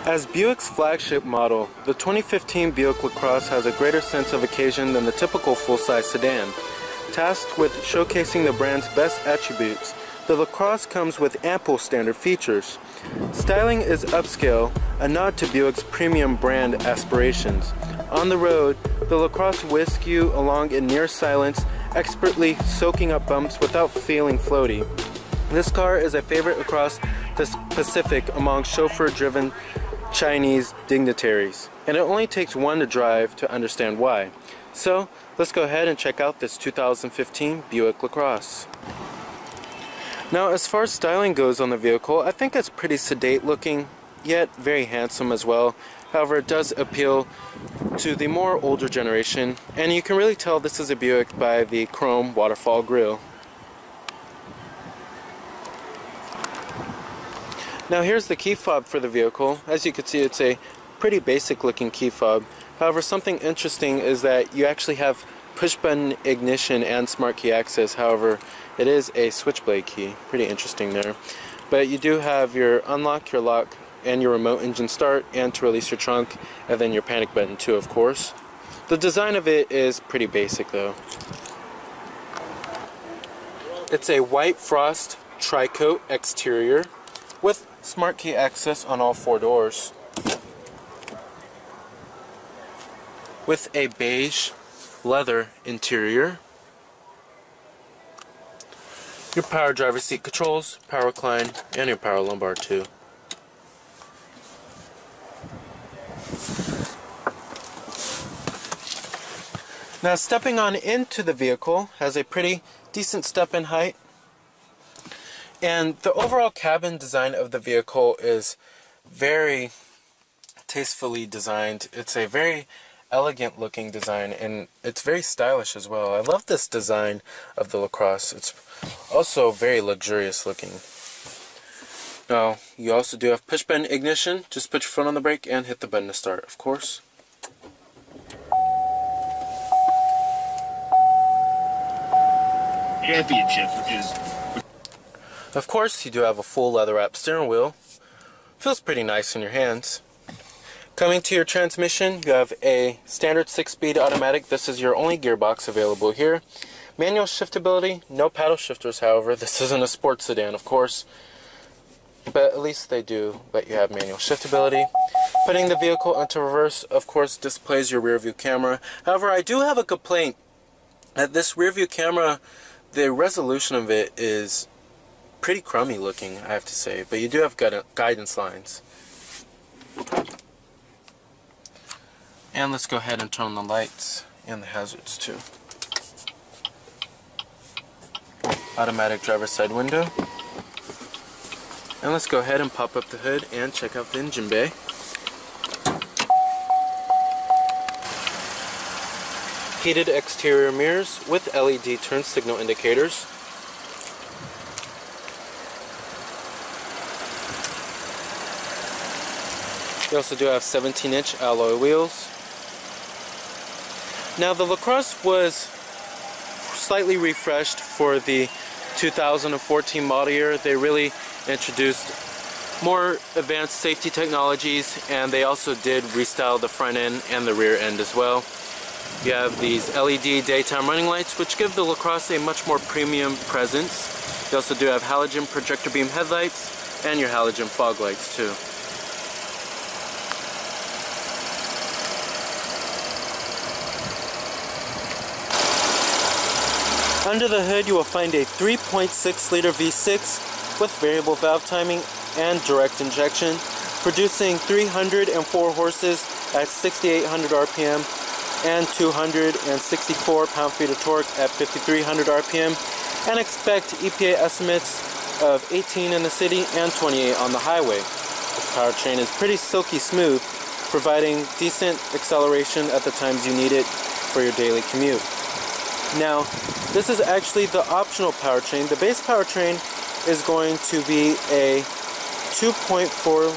As Buick's flagship model, the 2015 Buick Lacrosse has a greater sense of occasion than the typical full-size sedan. Tasked with showcasing the brand's best attributes, the Lacrosse comes with ample standard features. Styling is upscale, a nod to Buick's premium brand aspirations. On the road, the Lacrosse whisks you along in near silence, expertly soaking up bumps without feeling floaty. This car is a favorite across the Pacific among chauffeur-driven Chinese dignitaries, and it only takes one to drive to understand why. So, let's go ahead and check out this 2015 Buick Lacrosse. Now, as far as styling goes on the vehicle, I think it's pretty sedate looking, yet very handsome as well. However, it does appeal to the more older generation, and you can really tell this is a Buick by the chrome waterfall grille. Now here's the key fob for the vehicle. As you can see, it's a pretty basic looking key fob. However, something interesting is that you actually have push button ignition and smart key access. However, it is a switchblade key. Pretty interesting there. But you do have your unlock, your lock, and your remote engine start, and to release your trunk, and then your panic button too, of course. The design of it is pretty basic though. It's a white frost tri-coat exterior with smart key access on all four doors, with a beige leather interior, your power driver seat controls, power recline, and your power lumbar too. Now stepping on into the vehicle has a pretty decent step-in height. And the overall cabin design of the vehicle is very tastefully designed. It's a very elegant looking design, and it's very stylish as well. I love this design of the Lacrosse. It's also very luxurious looking. Now, you also do have push button ignition. Just put your foot on the brake and hit the button to start, of course. Championship, which is... Of course, you do have a full leather-wrapped steering wheel. Feels pretty nice in your hands. Coming to your transmission, you have a standard 6-speed automatic. This is your only gearbox available here. Manual shiftability, no paddle shifters, however. This isn't a sports sedan, of course. But at least they do let you have manual shiftability. Putting the vehicle into reverse, of course, displays your rear view camera. However, I do have a complaint that this rear view camera, the resolution of it is pretty crummy looking, I have to say, but you do have guidance lines. And let's go ahead and turn on the lights and the hazards too. Automatic driver's side window. And let's go ahead and pop up the hood and check out the engine bay. Heated exterior mirrors with LED turn signal indicators. You also do have 17-inch alloy wheels. Now the Lacrosse was slightly refreshed for the 2014 model year. They really introduced more advanced safety technologies, and they also did restyle the front end and the rear end as well. You have these LED daytime running lights, which give the Lacrosse a much more premium presence. You also do have halogen projector beam headlights and your halogen fog lights too. Under the hood, you will find a 3.6-liter V6 with variable valve timing and direct injection, producing 304 horses at 6,800 RPM and 264 pound-feet of torque at 5,300 RPM, and expect EPA estimates of 18 in the city and 28 on the highway. This powertrain is pretty silky smooth, providing decent acceleration at the times you need it for your daily commute. Now, this is actually the optional powertrain. The base powertrain is going to be a 2.4.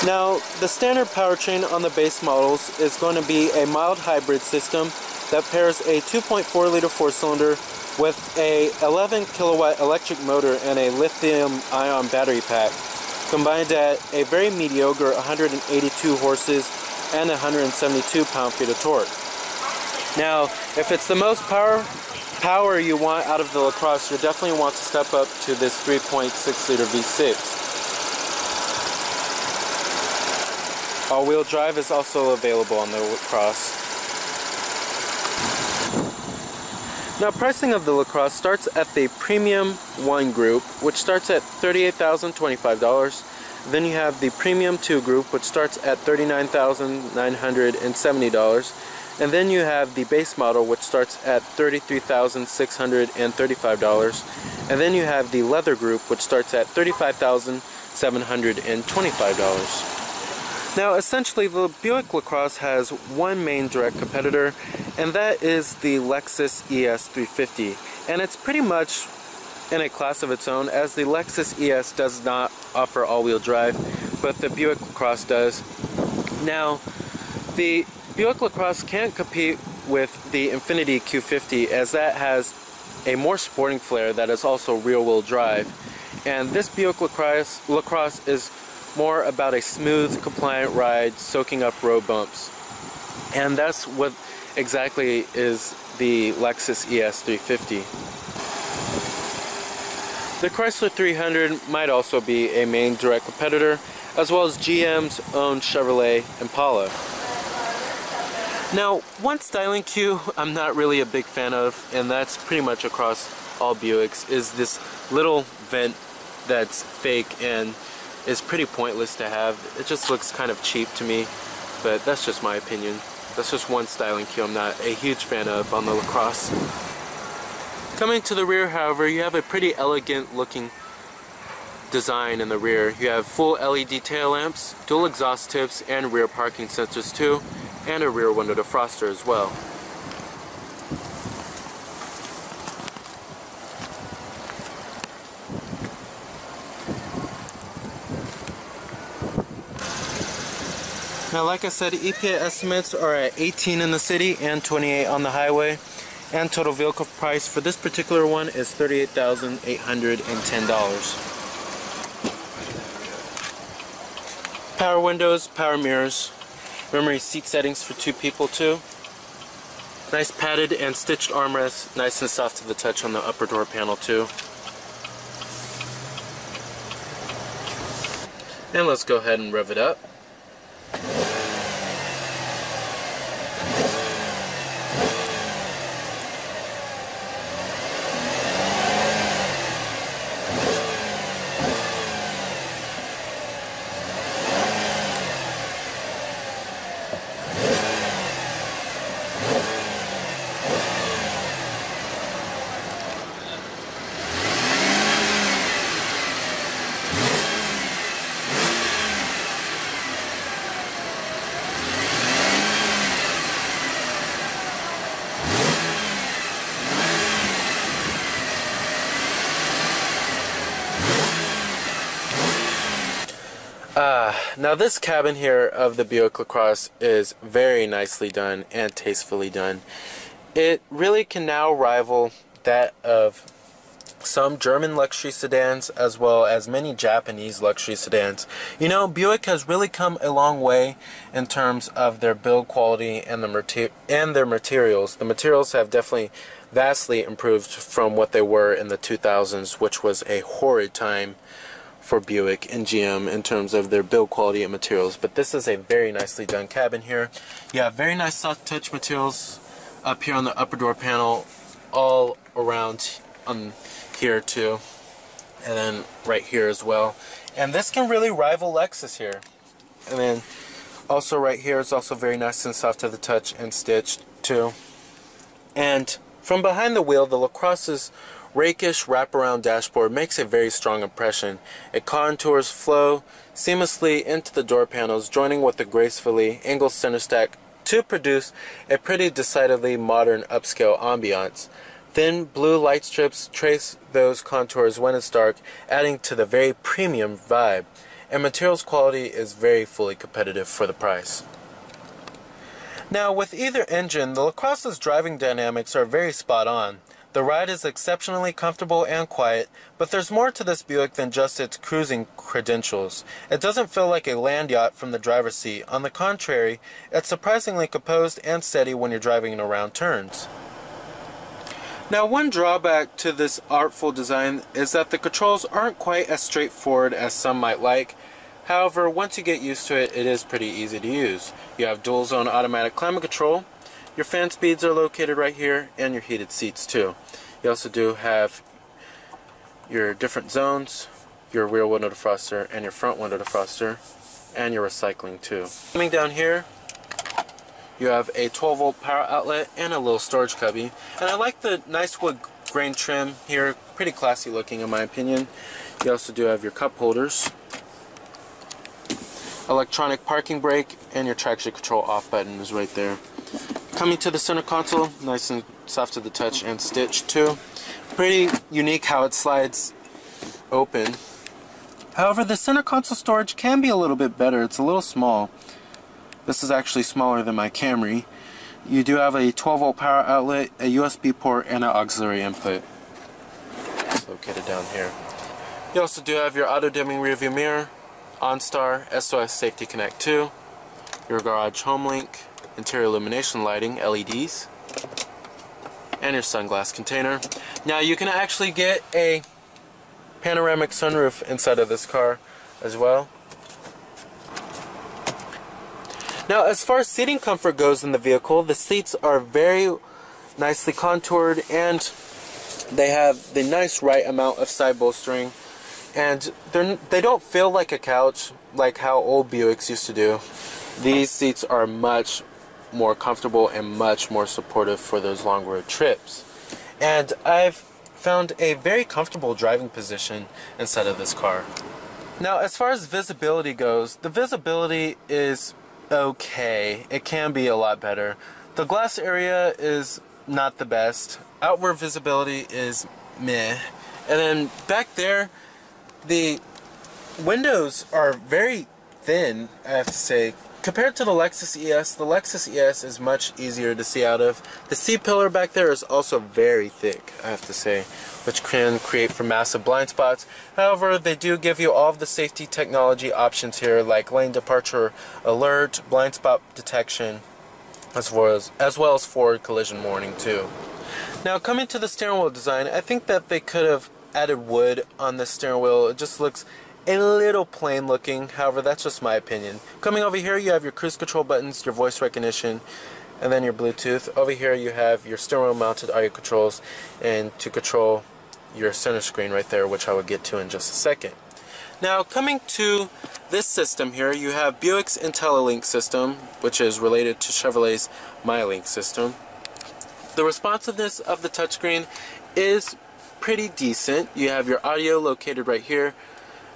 Now, the standard powertrain on the base models is going to be a mild hybrid system that pairs a 2.4-liter four-cylinder with a 11 kilowatt electric motor and a lithium-ion battery pack. combined at a very mediocre 182 horses and 172 pound-feet of torque. Now, if it's the most power you want out of the Lacrosse, you definitely want to step up to this 3.6 liter V6. All-wheel drive is also available on the Lacrosse. Now, pricing of the Lacrosse starts at the Premium 1 group, which starts at $38,025. Then you have the Premium 2 group, which starts at $39,970. And then you have the base model, which starts at $33,635. And then you have the leather group, which starts at $35,725. Now, essentially, the Buick Lacrosse has one main direct competitor, and that is the Lexus ES 350. And it's pretty much in a class of its own, as the Lexus ES does not offer all-wheel drive, but the Buick Lacrosse does. Now, the Buick Lacrosse can't compete with the Infiniti Q50, as that has a more sporting flair that is also rear-wheel drive. And this Buick Lacrosse is more about a smooth, compliant ride, soaking up road bumps. And that's what exactly is the Lexus ES 350. The Chrysler 300 might also be a main direct competitor, as well as GM's own Chevrolet Impala. Now, one styling cue I'm not really a big fan of, and that's pretty much across all Buicks, is this little vent that's fake and is pretty pointless to have. It just looks kind of cheap to me, but that's just my opinion. That's just one styling cue I'm not a huge fan of on the Lacrosse. Coming to the rear, however, you have a pretty elegant looking design in the rear. You have full LED tail lamps, dual exhaust tips, and rear parking sensors too, and a rear window defroster as well. Now, like I said, EPA estimates are at 18 in the city and 28 on the highway, and total vehicle price for this particular one is $38,810. Power windows, power mirrors, memory seat settings for 2 people too. Nice padded and stitched armrests, nice and soft to the touch on the upper door panel too. And let's go ahead and rev it up. Now this cabin here of the Buick Lacrosse is very nicely done and tastefully done. It really can now rival that of some German luxury sedans as well as many Japanese luxury sedans. You know, Buick has really come a long way in terms of their build quality and their materials. The materials have definitely vastly improved from what they were in the 2000s, which was a horrid time for Buick and GM in terms of their build quality and materials. But this is a very nicely done cabin here. You have very nice soft touch materials up here on the upper door panel, all around on here too, and then right here as well. And this can really rival Lexus here. And then also right here is also very nice and soft to the touch and stitched too. And from behind the wheel, the Lacrosse's rakish wraparound dashboard makes a very strong impression. It contours flow seamlessly into the door panels, joining with the gracefully angled center stack to produce a pretty decidedly modern upscale ambiance. Thin blue light strips trace those contours when it's dark, adding to the very premium vibe. And materials quality is very fully competitive for the price. Now, with either engine, the Lacrosse's driving dynamics are very spot on. The ride is exceptionally comfortable and quiet, but there's more to this Buick than just its cruising credentials. It doesn't feel like a land yacht from the driver's seat. On the contrary, it's surprisingly composed and steady when you're driving around turns. Now, one drawback to this artful design is that the controls aren't quite as straightforward as some might like. However, once you get used to it, it is pretty easy to use. You have dual zone automatic climate control. Your fan speeds are located right here, and your heated seats too. You also do have your different zones, your rear window defroster and your front window defroster, and your recycling too. Coming down here, you have a 12-volt power outlet and a little storage cubby. And I like the nice wood grain trim here, pretty classy looking in my opinion. You also do have your cup holders, electronic parking brake, and your traction control off button is right there. Coming to the center console, nice and soft to the touch and stitched too. Pretty unique how it slides open. However, the center console storage can be a little bit better. It's a little small. This is actually smaller than my Camry. You do have a 12-volt power outlet, a USB port, and an auxiliary input. It's located down here. You also do have your auto-dimming rearview mirror, OnStar, SOS Safety Connect 2, your garage home link, interior illumination lighting, LEDs, and your sunglass container. Now you can actually get a panoramic sunroof inside of this car as well. Now, as far as seating comfort goes in the vehicle, the seats are very nicely contoured and they have the nice right amount of side bolstering, and they don't feel like a couch like how old Buicks used to do. These seats are much more comfortable and much more supportive for those long road trips. And I've found a very comfortable driving position inside of this car. Now, as far as visibility goes, the visibility is okay. It can be a lot better. The glass area is not the best. Outward visibility is meh. And then back there, the windows are very thin, I have to say. Compared to the Lexus ES is much easier to see out of. The C-pillar back there is also very thick, I have to say, which can create for massive blind spots. However, they do give you all of the safety technology options here, like lane departure alert, blind spot detection, as well as forward collision warning too. Now, coming to the steering wheel design, I think that they could have added wood on the steering wheel. It just looks a little plain looking. However, that's just my opinion. Coming over here, you have your cruise control buttons, your voice recognition, and then your Bluetooth. Over here you have your steering wheel mounted audio controls, and to control your center screen right there, which I will get to in just a second. Now, coming to this system here, you have Buick's IntelliLink system, which is related to Chevrolet's MyLink system. The responsiveness of the touchscreen is pretty decent. You have your audio located right here.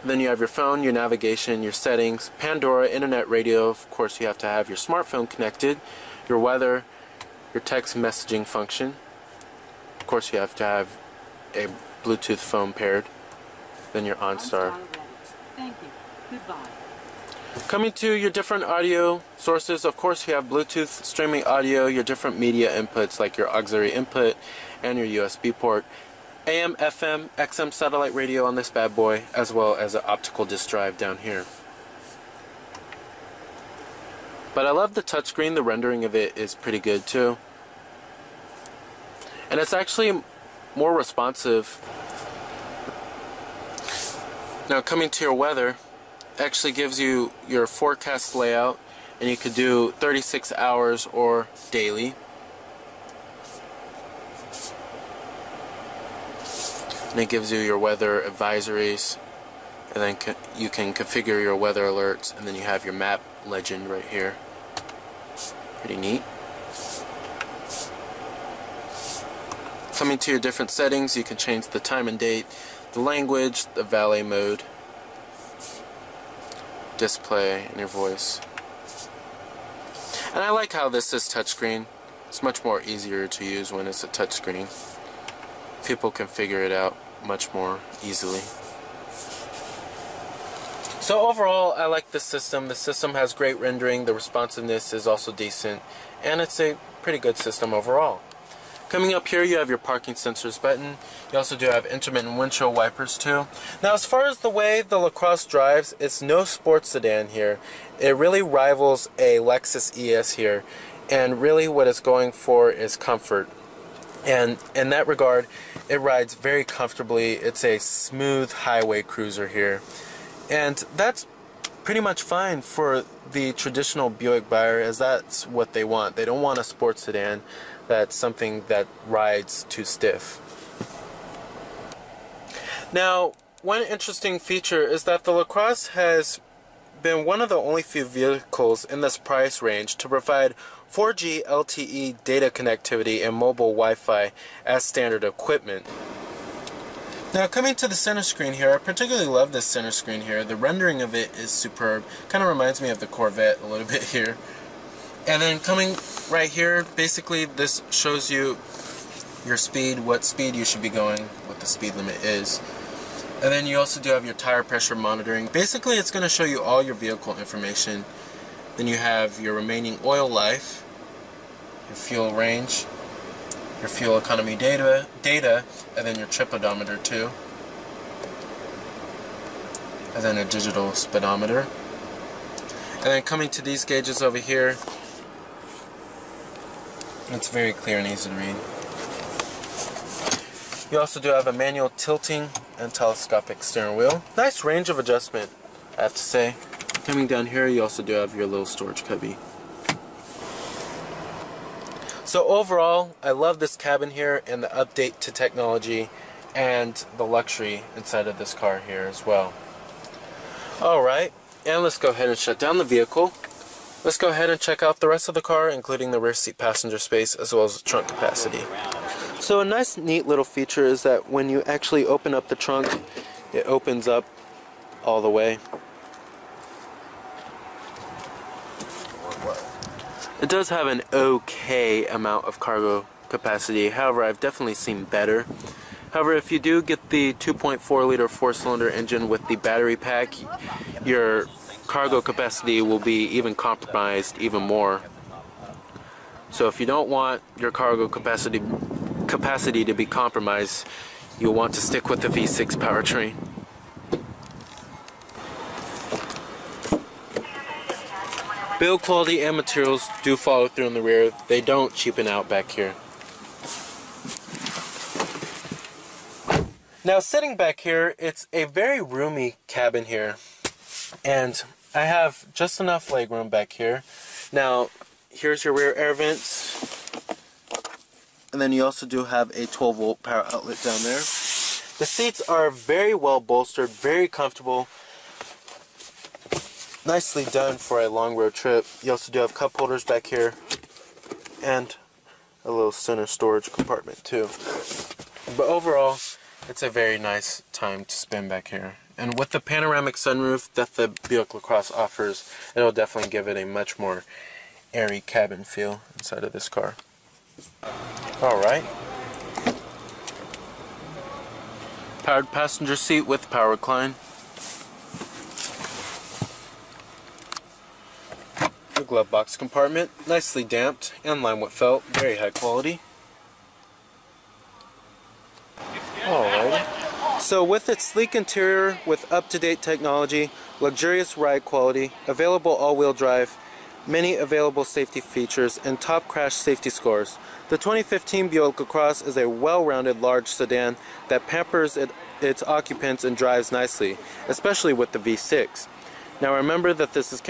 Then you have your phone, your navigation, your settings, Pandora, internet radio. Of course, you have to have your smartphone connected, your weather, your text messaging function. Of course, you have to have a Bluetooth phone paired. Then your OnStar. Thank you. Goodbye. Coming to your different audio sources, of course, you have Bluetooth streaming audio, your different media inputs like your auxiliary input and your USB port. AM, FM, XM satellite radio on this bad boy, as well as an optical disc drive down here. But I love the touchscreen. The rendering of it is pretty good too. And it's actually more responsive. Now, coming to your weather, it actually gives you your forecast layout, and you could do 36 hours or daily. And it gives you your weather advisories, and then you can configure your weather alerts, and then you have your map legend right here. Pretty neat. Coming to your different settings, you can change the time and date, the language, the valet mode, display, and your voice. And I like how this is touchscreen. It's much more easier to use when it's a touchscreen. People can figure it out much more easily. So overall, I like this system. The system has great rendering, the responsiveness is also decent, and it's a pretty good system overall. Coming up here, you have your parking sensors button. You also do have intermittent windshield wipers too. Now, as far as the way the Lacrosse drives, it's no sports sedan here. It really rivals a Lexus ES here, and really what it's going for is comfort. And in that regard, it rides very comfortably. It's a smooth highway cruiser here, and that's pretty much fine for the traditional Buick buyer, as that's what they want. They don't want a sports sedan that's something that rides too stiff. Now, one interesting feature is that the Lacrosse has been one of the only few vehicles in this price range to provide 4G LTE data connectivity and mobile Wi-Fi as standard equipment. Now, coming to the center screen here, I particularly love this center screen here. The rendering of it is superb. Kind of reminds me of the Corvette a little bit here. And then coming right here, basically this shows you your speed, what speed you should be going, what the speed limit is. And then you also do have your tire pressure monitoring. Basically, it's going to show you all your vehicle information. Then you have your remaining oil life, your fuel range, your fuel economy data, and then your trip odometer too. And then a digital speedometer. And then coming to these gauges over here, it's very clear and easy to read. You also do have a manual tilting and telescopic steering wheel. Nice range of adjustment, I have to say. Coming down here, you also do have your little storage cubby. So overall, I love this cabin here and the update to technology and the luxury inside of this car here as well. Alright, and let's go ahead and shut down the vehicle. Let's go ahead and check out the rest of the car, including the rear seat passenger space as well as the trunk capacity. So a nice neat little feature is that when you actually open up the trunk, it opens up all the way. It does have an okay amount of cargo capacity, however I've definitely seen better. However, if you do get the 2.4 liter 4-cylinder engine with the battery pack, your cargo capacity will be even compromised even more. So if you don't want your cargo capacity to be compromised, you'll want to stick with the V6 powertrain. Build quality and materials do follow through in the rear. They don't cheapen out back here. Now, sitting back here, it's a very roomy cabin here, and I have just enough legroom back here. Now, here's your rear air vents, and then you also do have a 12-volt power outlet down there. The seats are very well bolstered, very comfortable, nicely done for a long road trip. You also do have cup holders back here, and a little center storage compartment too. But overall, it's a very nice time to spend back here. And with the panoramic sunroof that the Buick Lacrosse offers, it'll definitely give it a much more airy cabin feel inside of this car. Alright. Powered passenger seat with power recline. The glove box compartment, nicely damped and lined with felt, very high quality. Alrighty. So with its sleek interior with up-to-date technology, luxurious ride quality, available all-wheel drive, many available safety features, and top crash safety scores, the 2015 Buick Lacrosse is a well-rounded large sedan that pampers its occupants and drives nicely, especially with the V6. Now remember that this is